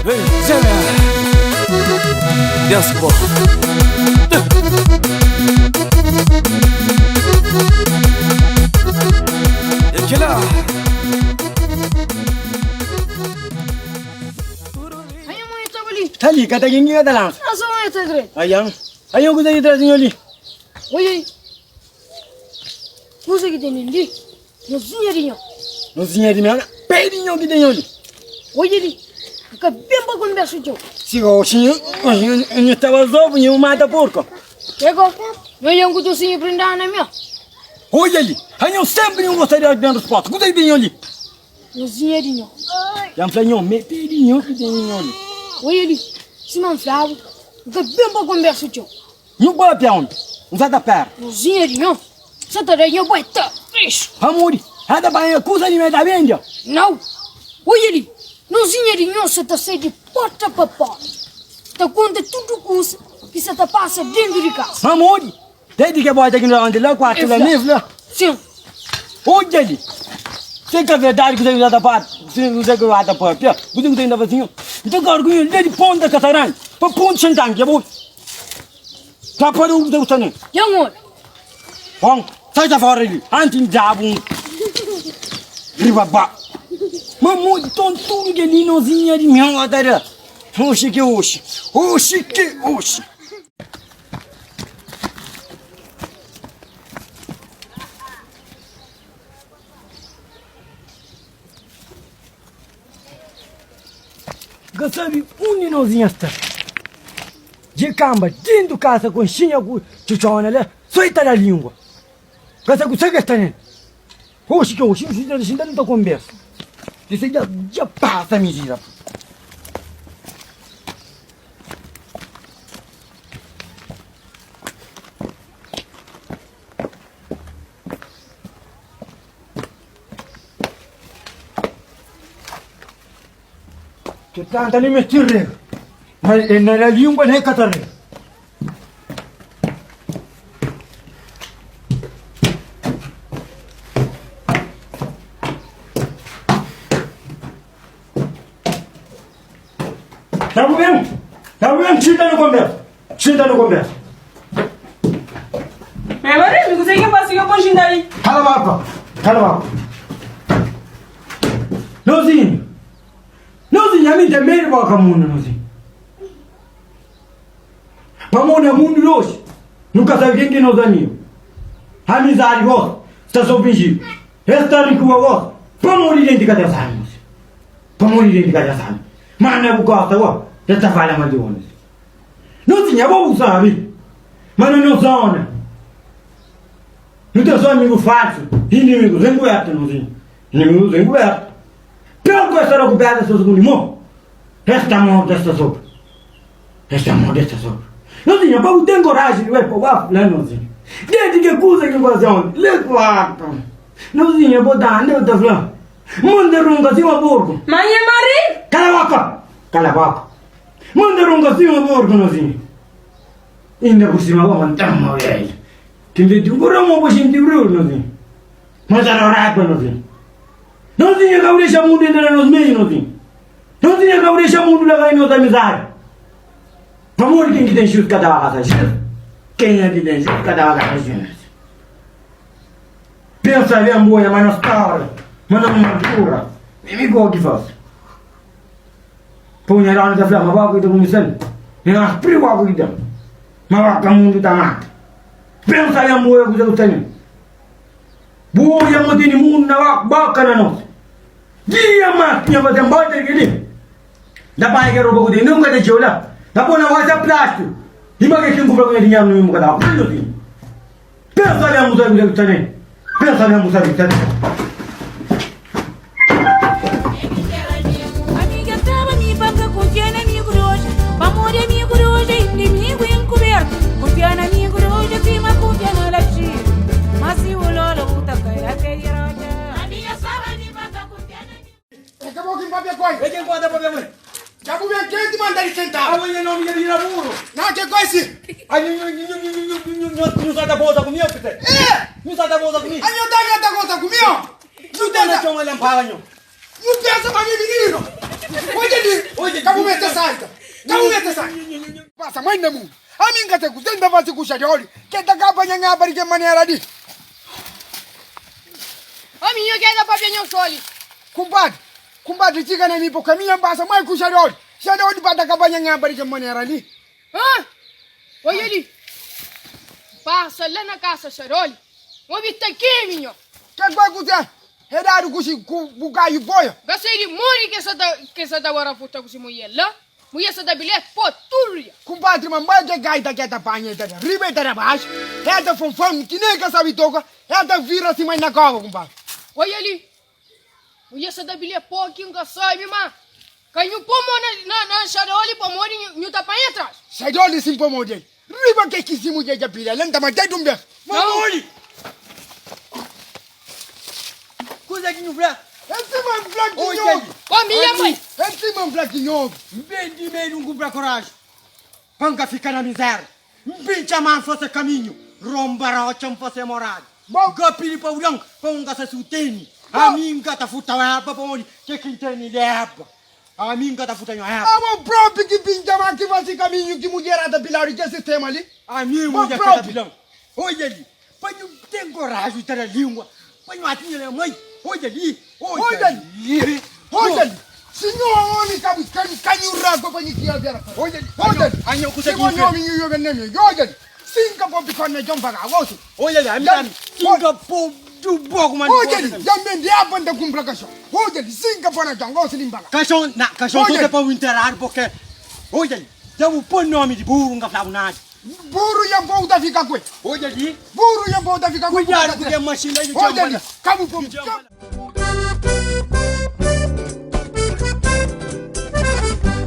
Vem, gêmea. Desce, pô. E aqui lá. Tali, kata gini kata lang. Asa mo ito, Dre? Ayang ko sa itra sinyoli. Oye, usa que tem ali, no zinheirinho. No sinyori mi ana, pedi nyo kita nyoli. Oye, ali, que bem para conversar com Sigo, sinyo estaba zobo, nyo mata porco. Chegou, eu ia com o docinho prender na minha. Oye ali, ayang sempre nyo gostaria de dentro dos potos. Kuda kita nyoli. No zinheirinho. Yang fla nyo, me pedi nyo kita nyoli. Oye, ali, se não flavo, que bem para conversar com Nyo ba piaon, usada per. no zinheirinho. Você tá aí, eu vou estar. Ixi, Hamuri, hada ba ya kusa ni me da bendia. não. Oye, ali, no zinheirinho você tá saindo de porta para porta. Tá conta tudo custa que você tá passa dentro de casa. Hamuri, dedi que boy takin onde lá quarto lá nifla. Sim, Oye ali. Sei que a verdade que você usa da parte, você usa que usa da parte, você usa ainda vazinho. Então agora com ele de ponta catarão, para ponto sentar que vou. Já para o teu tanem. e amor. Bom, sai da fora ali, antes de abum. Ribaba. Mamãe, tudo que ali nozinha de minha adara. Oxi que oxi, oxi que oxi. Gasabi, onde nozinha está? De camba, dentro de casa, com chinha, com chuchona, né? Só está a língua. Gasa, com sangue está nele. Oxi que oxi, não se não conversa. Isso já passa, mentira. Que tanta nem me estirre. Mas na língua não é catarre. Tá vendo? Chita no conversa. Chita no conversa. Agora, não consegue passar que eu vou xingar aí. Cala a boca. Cala a boca. Nozinho, a mim também vai com a mundo, nozinho. Vamos no mundo hoje. Nunca sabe quem que nós amigos. Amizade, gosta. Está só fingindo. Esta rico, gosta. Para morrer dentro de cada sábado. Para morrer dentro de cada sábado. Mas não gosta, gosta. Esta falha mais de onde. Nozinho, é bom sabe. Mas não zona. Não tem só amigo falso. Inimigos encobertos, nozinho. Inimigos encobertos. Pior que essa coberta dessas com limão. Esta mão desta sopa. Esta mão desta sopa. Nozinho, para ter coragem de ver para o bafo, né, nozinho? Desde que coisa que você onde? Levanta. Nozinho, vou dar, onde eu estou falando? Manda runga assim uma porco. Mãe é Maria? Cala a boca. Cala a boca. Manda runga assim uma porco, nozinho. Ainda por cima, vou mandar uma velha. Quem vê de um corão, vou sentir brilho, nozinho. Mas era rapa, nozinho. Nozinho, que eu deixo o mundo entrar nos meios, nozinho. Nozinho, que eu deixo o mundo levar em nossa amizade. Vamos ver quem que tem chute cada vaga, quem é que tem chute cada vaga, pensa bem, boia, mas não está, mas não é dura. Me go que faz. Põe lá na flama, vai que tu começando. E nós priva que dá. Mas vai que o mundo está mata. Pensa bem, boia, que tu tem. Boia, mas tem mundo na vaca na nós. Dia mais, tinha fazer um bote aqui. Da pai que rouba o dinheiro, nunca deixou lá. Da boa na voz é plástico. E mas quem compra com dinheiro no mesmo canal? Pensa bem, moça, que tu tem. Pensa bem, moça, que tu tem. Amiga, tava me paga, confia na amigo de hoje. Amor é amigo de hoje, inimigo encoberto. Confia na amigo de hoje, firma, confia na latinha. Mas se o lolo, o tacaira, tem roja. Amiga, tava me paga, confia na amigo. Acabou que empate coi. Vem quem guarda para ver. Já vou ver quem te manda ele sentar. Amanhã não me vira burro. Não, que coisa. Aí não sai da bolsa comigo, Peter. É. Não sai da bolsa comigo. Aí eu tá conta comigo. Não tem na chão, ele ampara, não. Não pensa pra mim, menino. Olha ali. Oye, Acabou ver. passa mais no mundo. A mim que te tenta fazer com o charioli, que tá acompanhando a barriga maneira ali. A minha queda pra ver o soli. Compadre, chega na minha boca, minha passa mais com o charioli. Charioli para acompanhando a barriga maneira ali. Hã? Oi, ele. Passa lá na casa, Charoli. Vou vir aqui, minho. Que vai acontecer? É raro com o gaio boia. Gastei de morrer que essa da hora puta com essa mulher lá. Mulher essa da bilhete, pô, tudo. Compadre, mas mais que gaita que tá panha, riba e tá baixo. É da fonfão, que nem que sabe toca. É da vira assim mais na cova, compadre. Oi, ele. Mulher essa da bilhete, pô, aqui um gaçoi, minha irmã. Canho pomo na Charoli, pô, morrer no tapanha atrás. Charioli sim pomo dele. Riba que se mulher já pilha, lenta mas tem um beijo. Vamos! Coisa que não vê. Esse é um flaquinho. Ó, minha mãe. Esse é um flaquinho. Bem de meio não compra coragem. Panca fica na miséria. Bem chamar fosse caminho. Rombará o chão fosse morado. Bom. Gapiri pa urang, panca se suteni. A mim gata futa haba pa mori. Que quintani leba. A mim gata futa nho haba. Ah, o próprio que pinta mais que vai ser caminho que mulher da pilar que sistema ali. A mim mulher cada bilão. Olha ali. Panho tem coragem de ter a língua. Panho atinha na mãe. Olha ali. Olha ali. Olha ali. Senhor, onde está buscando canho rago para que a vera. Olha ali. Olha ali. Anho kusa Senhor, kusa. homem e eu nem me. Olha ali. Cinco para picar na jamba gagoso. Olha ali. Amigo. Kinga po do bogo man. Olha ali. Também de abanda compra cachorro. Olha ali. Cinco para na jamba limbaga. Cachorro, na cachorro você para o enterrar porque olha ali. Deu pôr nome de burro nunca falava nada. Burro e a volta fica com ele. Olha ali. Burro e a volta fica com ele. Cuidado com a machina de Olha ali. Cabo por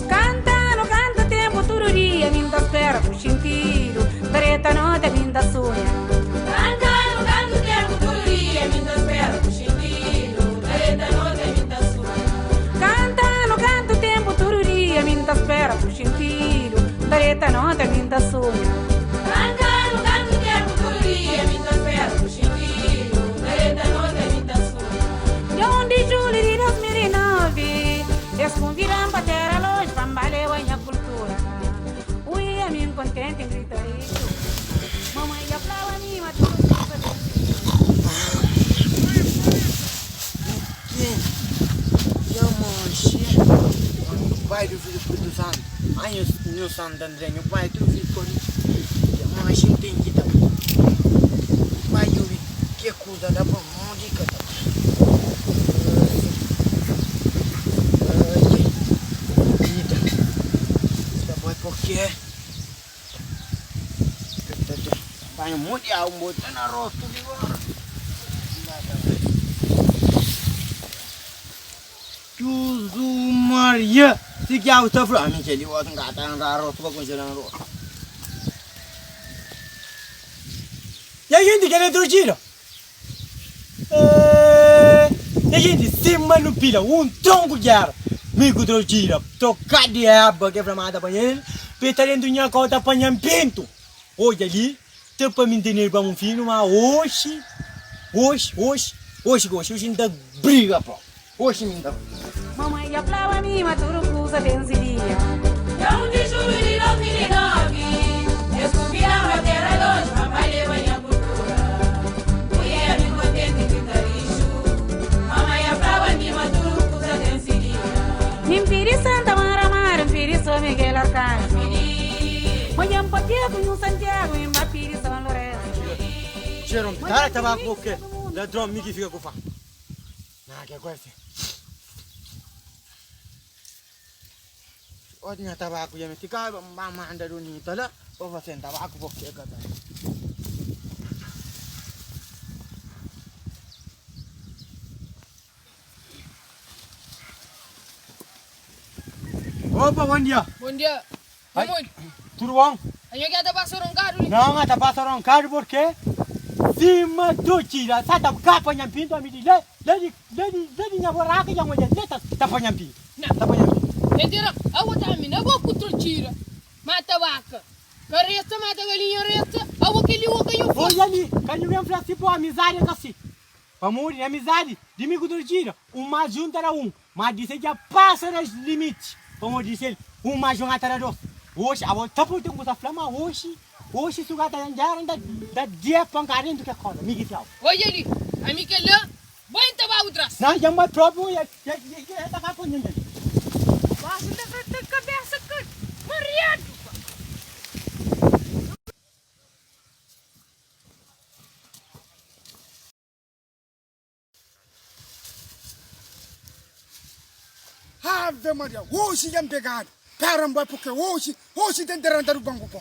Cantano, canto tempo, tururia, minda espera, puxinquiro, treta noite, minda sonha. Cantano, canto tempo, tururia, minda espera, puxinquiro, treta noite, minda sonha. Cantano, canto tempo, tururia, minda espera, puxinquiro, treta noite, minda sonha. Cantano, canto tempo, tururia, minda espera, puxinquiro, treta noite, minda sonha. De onde julho de 2009, desconviram para terra longe, pambaleu a minha cultura. Ui, a mim contente em gritaria. Mamãe já falava a mim, mas tudo pai do filho do Espírito Santo. Aí o Santo André, o pai do filho do Espírito Santo. Mas não tem que dar. Pai do filho, que coisa da bom, não diga. Por quê? Vai mundial, botando a rosto de agora. Jesus Maria, se que a outra flor, me ele bota gata na rosto para congelar a rosto. E a gente quer outro giro? E a gente cima no pila, tronco de ar. Mico do giro, tocar de aba que é flamada para ele. Petarendo minha cota para minha pinto. Olha ali, tem para me entender para um filho, mas hoje ainda briga, pô. Hoje ainda. mamãe já falava a mim, mas tudo coisa densiria. De onde julho de 2009, desconfiava a terra longe, pambaleu a minha cultura. Mulher me contente em gritaria. Mamãe já falava a mim, mas tudo coisa densiria. Mimpiri Santa Maramara, Mimpiri São Miguel Arcanjo. Manhã patia com Santiago, em Bapiri São Lourenço. Cheiro, cara, estava com o quê? Ladrão, me que fica com fã. Não, que coisa. Hoje não tabaco já me fica, vamos andar do ninho, tá lá? Ou você tabaco porque é cada. Opa, bom dia. Bom dia. Ai. Amor, Tudo bom? a minha queda passou um carro. Não, está passando um carro porque cima do tira, sata capa nham pinto a me dizer, lady minha boraca já mulher, tá panham pinto. Tá panham pinto. Entendeu? A outra mina, vou cutrutira. Mata vaca. Carreta, mata galinha reta. A outra que o que eu faço. Olha ali, quando vem falar assim, pô, amizade é assim. Vamos, amizade, de mim do tira, uma junta era mas disse que já passa os limites. Vamos dizer, uma junta era dois. Hoje, a outra por ter que flama hoje tu gata yanjaran da dia pancarin tu que cola, migi tau. Oye, ali, a mim que lá, vai então vai outras. Não, já mais próprio ya tá cá ponhando. Mas ainda vai ter cabeça que mariado. Ave Maria, hoje já me pegaram. Caramba, porque hoje tem que render o banco, pô.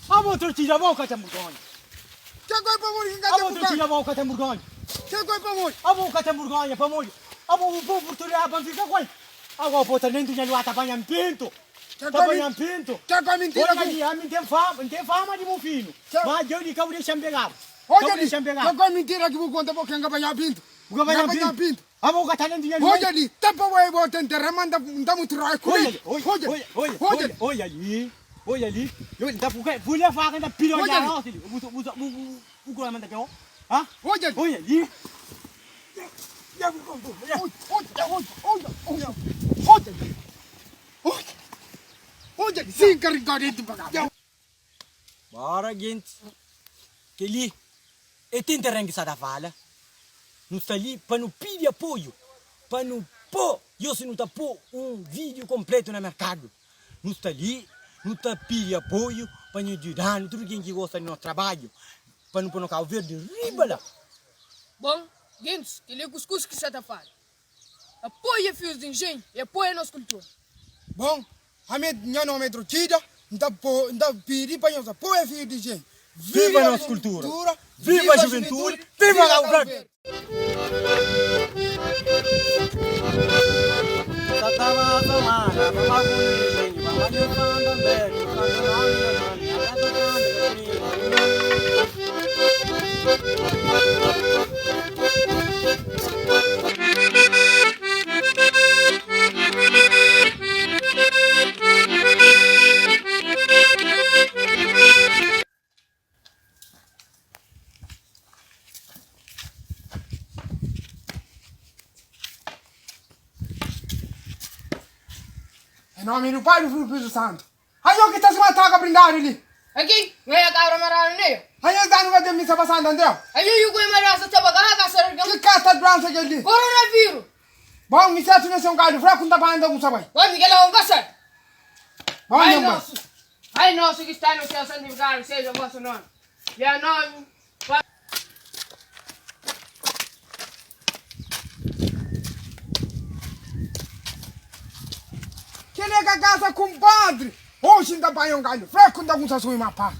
A outra tira a boca tem burgonha. Que coisa pra morrer, A outra tira a boca tem burgonha. que coisa pra morrer. A boca tem burgonha, para morrer. A boca por português para ficar com. Agora bota dentro de luar tá banhando pinto. Tá banhando pinto. Que coisa mentira. Olha ali, a mim tem fama de bom filho. Mas eu digo que deixa me pegar. Olha ali, que coisa mentira que vou contar porque não ganhar pinto. Não ganhar pinto. A boca tá dentro de luar. Olha ali, tapa o aí, bota enterrar, manda muito raio. Olha ali. Olha ali, eu da fulha faca da piroja não, filho. O que manda aqui, ó? Ah? Olha ali. Olha ali, sim, carregado de pagar. Bora, gente. Que ali, é tentar que sada fala. Não está ali para não pedir apoio, para não pôr, eu se não tá pôr vídeo completo no mercado. Não está ali. Não está pedindo apoio para nos ajudar, tudo quem gosta do nosso trabalho, para não pôr no carro verde riba lá. Bom, gente, que lhe cuscuz que você tá falando. Apoia fios de engenho e apoia nossa cultura. Bom, a minha nome é Drotida, não pedi para nós apoiar fios de engenho. Viva a nossa cultura! Viva a juventude! Viva a Verde! Em nome do Pai e do Filho e do Espírito Santo. Aí eu que está se matando a brindar ali. Aqui, não é a cabra marada, né? Aí eu está no meio de missa passando, André. Aí eu vou embora essa tabaca, caçar Que casta de branca ali. coronavírus. Bom, me certo nesse um galho fraco, não está para andar com sabai. Vai, Miguel, vamos caçar. Vai, não, Ai, nosso que está no céu santificado, seja o vosso nome. E a nome. Que nega casa, compadre. Hoje ainda vai um galho fraco, não está com sabai, mapa.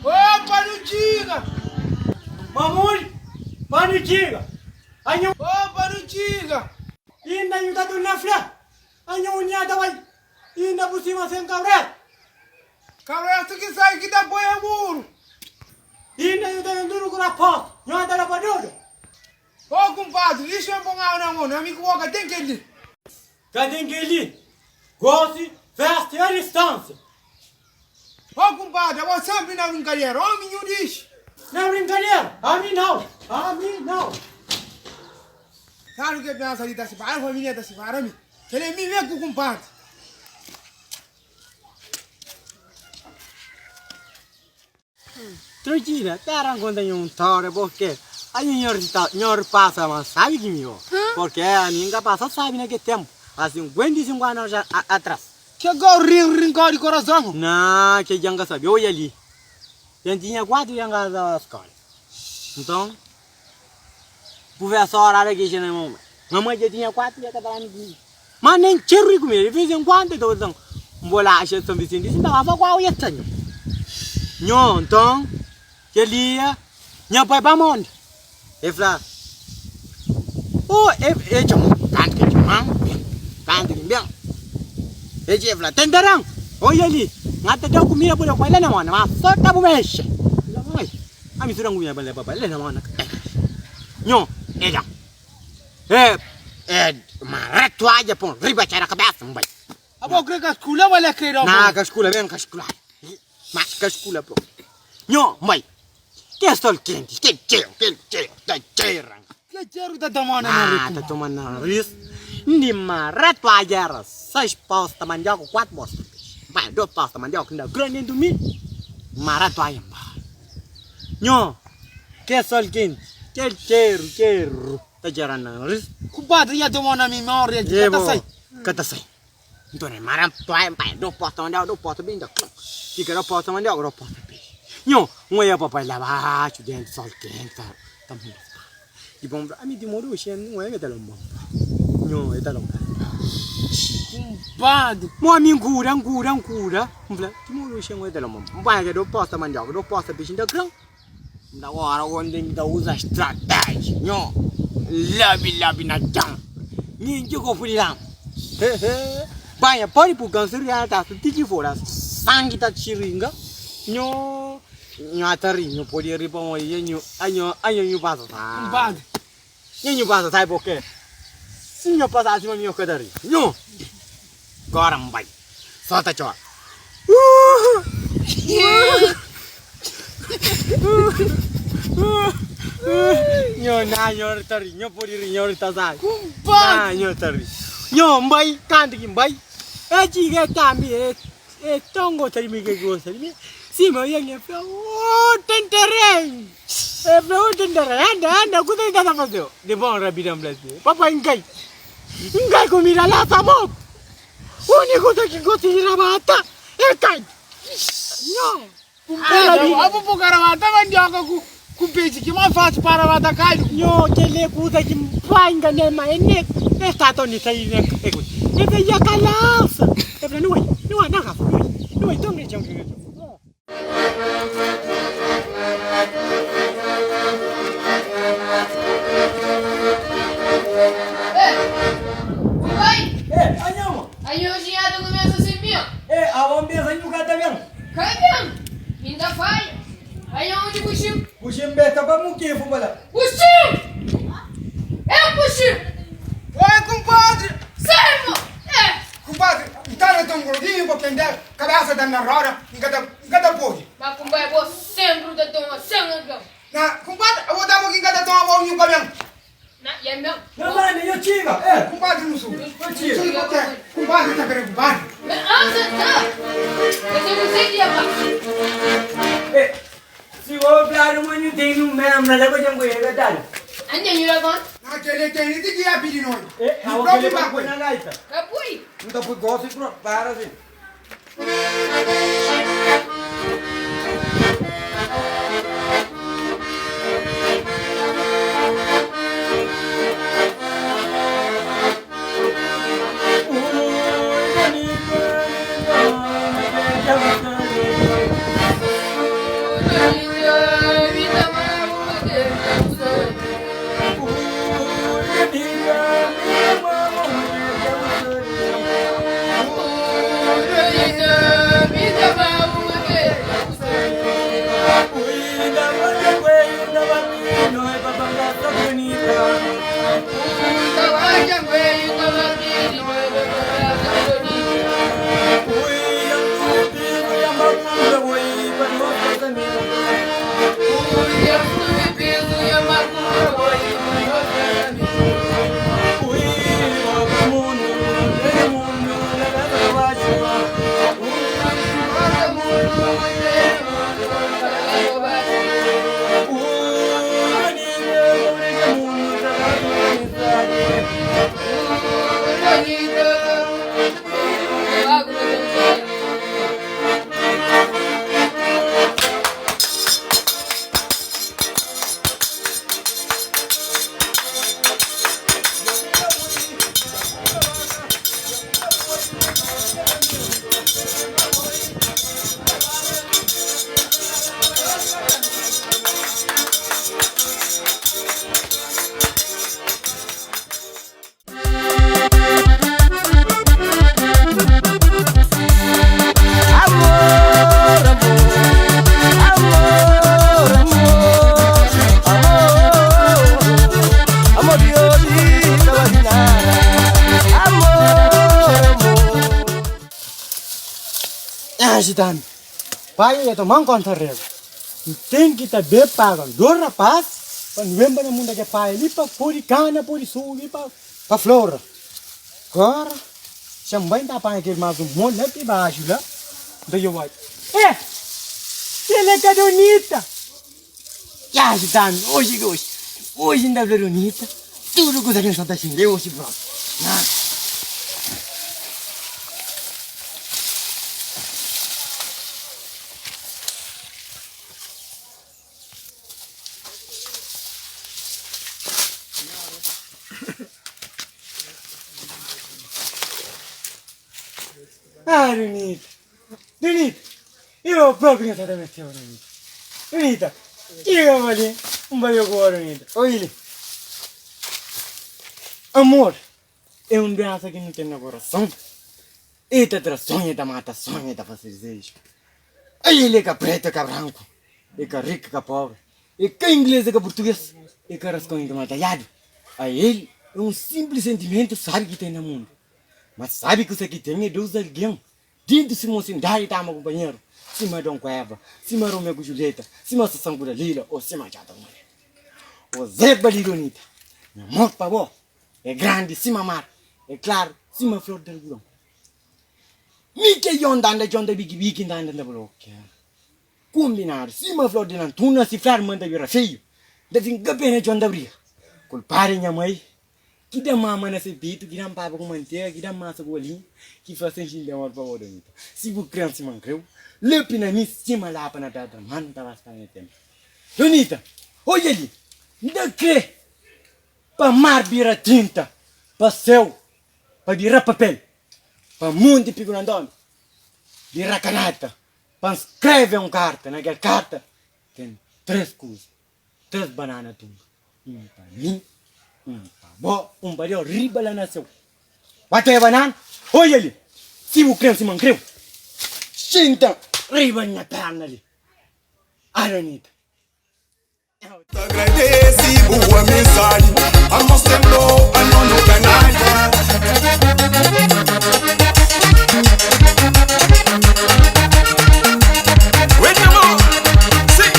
Opa, não diga! Mamãe, paniquiga! Anho, Opa, não diga! ainda não está tudo na frente! Anho, unhada vai! Ainda por cima sem cabreiro! Cabreiro que sai que dá boi a muro! Ainda não está duro com a porta! Não anda na padrona! Ô, compadre, deixa eu pôr na mão, amigo, boca, tem que ir. Cadê que ele? Goste, festa e a distância! Ô, compadre, eu vou sempre na brincadeira, ô, menino diz. Não brincadeira! A mim não! A mim não! Sabe o que pensa ali da Cibara, a família da Cibara, me? Que ele me vê com o compadre. Tranquila, terang quando yung tore porque aí nyor passa mas sabe que meu porque a ninguém passa sabe naquele tempo assim 25 anos atrás Que igual ring de coração. na que já sabe olha ali já tinha 4 anos da escola então professor era que tinha mamãe já tinha 4 já estava lá no mas nem cherry comer de vez em quando então bolacha São Vicente isso estava qual ia ter nho então que ali nha pai ba mon e fla o e chum canto que chum canto que bem e je fla tenderang olha ali ngata deu comida por eu lá na mão mas só tá bom mexe ai a mim surang comida para levar para lá na mão nho Ella. Mara toalha pon riba cara cabeça, mbai. Abo cred că sculă mă le cred. Na, că scula, vem că scula. Mas că scula pon. Nyo, mbai. Que sol quente, que cheiro, da cheira. Ce cerul de domană Ah, tá tomando ris. Ni mara toalha, sai posta mandioca 4 bosta. Vai, 2 posta mandioca ainda grande do mim. Mara toalha, mbai. Nyo. Que sol quente, que cheiro. Tá gerando ris. Cu bată ia domană mi memorie. Kata sai. Então, mara toalha, mbai, 2 posta mandioca, 2 posta bem da. Fica 2 posta mandioca, 2 posta bem. Nyo, ngoya papai lava, chudian sol quente. Tamu. E bom, a mim demorou, che não é que tá lombo. Nyo, é tá lombo. Bată. Mo a mim cura. Mbla, demorou, che não é tá lombo. Vai que do posta mandioca, do posta bichinho da grão. Da hora onde da usa estratégia. Nyo. Labi na jam. Ninja ko fuliram. Banha, pode por câncer já tá, tiki fora. Sangue tá chiringa. Nyo. Nyo atari, nyo pode ripa mo yenyo. Anyo passa tá. Bată. Nyo passa tá porque. Nyo passa acima meu cadari. Nyo. Agora vai. Solta tchau. Nyo tari, nyo pode rir, nyo tá sai. Bată. Nyo tari. Nyo mbai, canto que mbai. É chique tambi, é tongo tari me que gosta. Sim, mas eu ia falar, tem terreno. Tem terreno, anda, o que você está fazendo? De bom, rapidão, Brasil. Papai, engai comida lá, tá bom? O único que gosta de rabata é cai. Não. Abo po caravata mandioca cu peixe que mais fácil para rabata cai. Não, que ele cuida que vai enganar, mas ele está tão aí, né? Ele ia calar-se. Não é nada, não é tão grande. Ayo siya tu kumesa simio. Awam biasa juga kata yang. Kaibiang, minda fai. Ayo uji pushim. Pushim beta ba mungkin fu bala. Pushim. Pushim. Oi, compadre. Servo. Compadre, tá tão gordinho porque ainda cabeça da na roda, engata pode. Mas kumbai bo sempre da toma sangue. Na, compadre, eu vou dar um engata tão bom no cabelo. Na yamam. Não mano, eu tiga. Compadre não sou. Eu tiga. Compadre tá querendo compadre. Na asa tá. Eu não sei que é Se o plano mano tem no mesmo, nada que eu vou dar. Anya nyura kon. Na aquele tem de que é pedir nós. Awam Próprio kele bagulho. na gaita. Kapui. Então foi gosto pro para assim. agitando. Pai, eu tô mal contarrego. Tem que tá bem pago. 2 rapaz, para não lembrar mundo que pai ali para pôr cana, pôr suco, para flora. Agora, também tá para aquele mais monte lá de baixo, lá. Daí eu vou. Que é cadonita. Que agitando, hoje ainda é bonita. Tudo que você está xingando, hoje pronto. Donita. Donita. Eu próprio estou a meter, Donita. Donita. Chega ali. Vai agora, Donita. Olha. Amor. É braço que não tem no coração. Eita, sonha da mata, sonha da fazer desejo. Aí ele é que preto, que branco. É que rico, que pobre. É que inglês, que português. É que rascunho, que matalhado. Aí ele é simples sentimento, sabe que tem no mundo. Mas sabe que isso aqui tem é Deus alguém. Dentro se mocidade tá, meu companheiro. Se me dão Eva, se me Romeu com Julieta, se me Sassão com Lila, ou se me Jada Mulher. O Zé Balidonita. Meu amor, por favor. É grande, se me amar. É claro, se me flor del gurão. Me que yondanda, biki, andanda, bloque. Combinar, se me flor de lantuna, se flor manda vira feio. Deve engapena yonda bria. Culparem minha mãe. Que dá mama nesse bito, que dá papa com manteiga, que dá massa com olhinho, que faz sentir de amor para o outro. Se você criança se mancreu, lepe na minha cima lá para na pedra, mano, tá bastante tempo. Donita, olha ali, não crê, para mar vira tinta, para céu, para virar papel, para mundo figurandão, virar caneta, para escrever uma carta, naquela carta tem 3 coisas, 3 bananas tumba, para mim, para baril riba lá nasceu. Bate a banana, olha ali. Se o creme se mancreu, sinta riba na perna ali. Aranita. Agradeci boa mensagem, a mostrou a nono canalha. Wait a moment, see,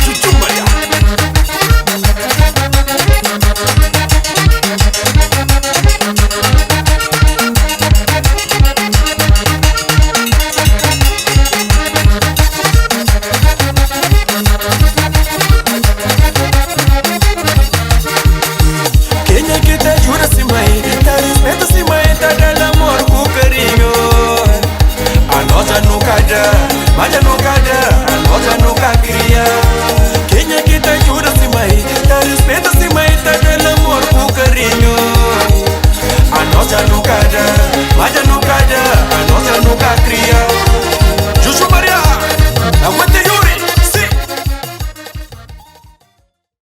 chuchumbaya. Maja nunca dá, a nota nunca queria.